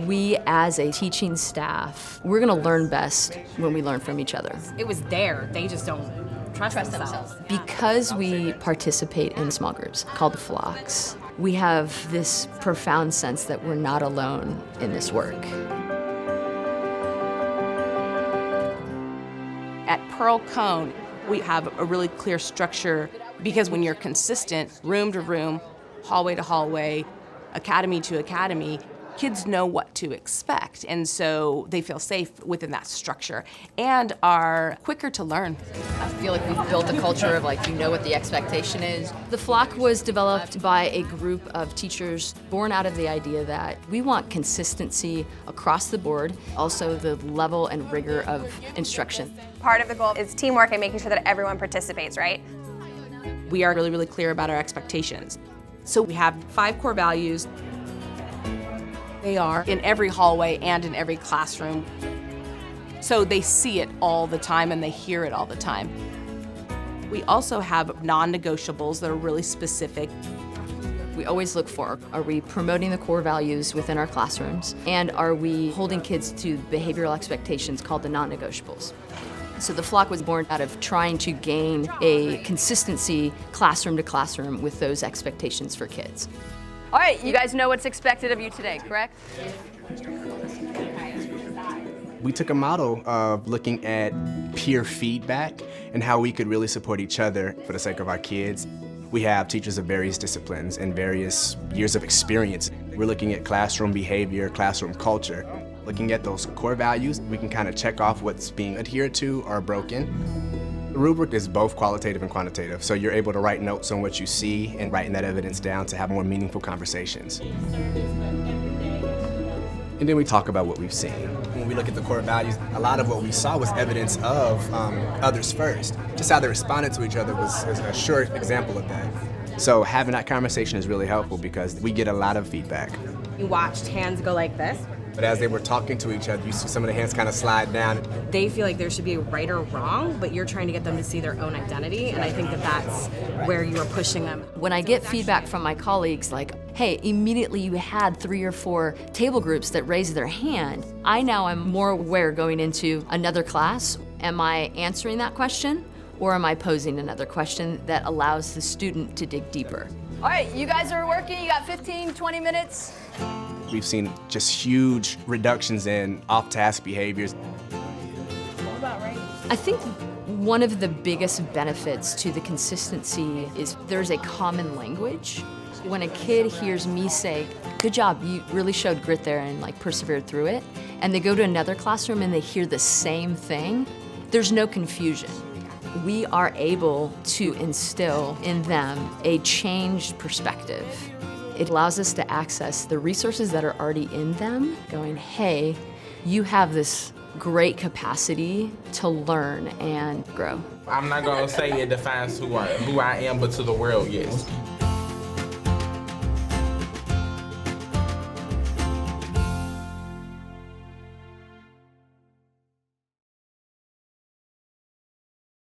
We, as a teaching staff, we're gonna learn best when we learn from each other. It was there, they just don't trust themselves. Because we participate in small groups called flocks, we have this profound sense that we're not alone in this work. At Pearl Cone, we have a really clear structure because when you're consistent, room to room, hallway to hallway, academy to academy, kids know what to expect, and so they feel safe within that structure and are quicker to learn. I feel like we've built a culture of you know what the expectation is. The flock was developed by a group of teachers born out of the idea that we want consistency across the board, also the level and rigor of instruction. Part of the goal is teamwork and making sure that everyone participates, right? We are really, really clear about our expectations. So we have 5 core values. They are in every hallway and in every classroom. So they see it all the time and they hear it all the time. We also have non-negotiables that are really specific. We always look for, are we promoting the core values within our classrooms? And are we holding kids to behavioral expectations called the non-negotiables? So the flock was born out of trying to gain a consistency classroom to classroom with those expectations for kids. All right, you guys know what's expected of you today, correct? We took a model of looking at peer feedback and how we could really support each other for the sake of our kids. We have teachers of various disciplines and various years of experience. We're looking at classroom behavior, classroom culture. Looking at those core values, we can kind of check off what's being adhered to or broken. The rubric is both qualitative and quantitative, so you're able to write notes on what you see and writing that evidence down to have more meaningful conversations. And then we talk about what we've seen. When we look at the core values, a lot of what we saw was evidence of others first. Just how they responded to each other was a short example of that. So having that conversation is really helpful because we get a lot of feedback. You watched hands go like this. But as they were talking to each other, you see some of the hands kind of slide down. They feel like there should be a right or wrong, but you're trying to get them to see their own identity, and I think that that's where you are pushing them. When I get feedback from my colleagues like, hey, immediately you had 3 or 4 table groups that raised their hand, I now am more aware going into another class. Am I answering that question, or am I posing another question that allows the student to dig deeper? All right, you guys are working, you got 15, 20 minutes. We've seen just huge reductions in off-task behaviors. I think one of the biggest benefits to the consistency is there's a common language. When a kid hears me say, good job, you really showed grit there and persevered through it, and they go to another classroom and they hear the same thing, there's no confusion. We are able to instill in them a changed perspective. It allows us to access the resources that are already in them, going, hey, you have this great capacity to learn and grow. I'm not gonna say it defines who I am, but to the world, yes.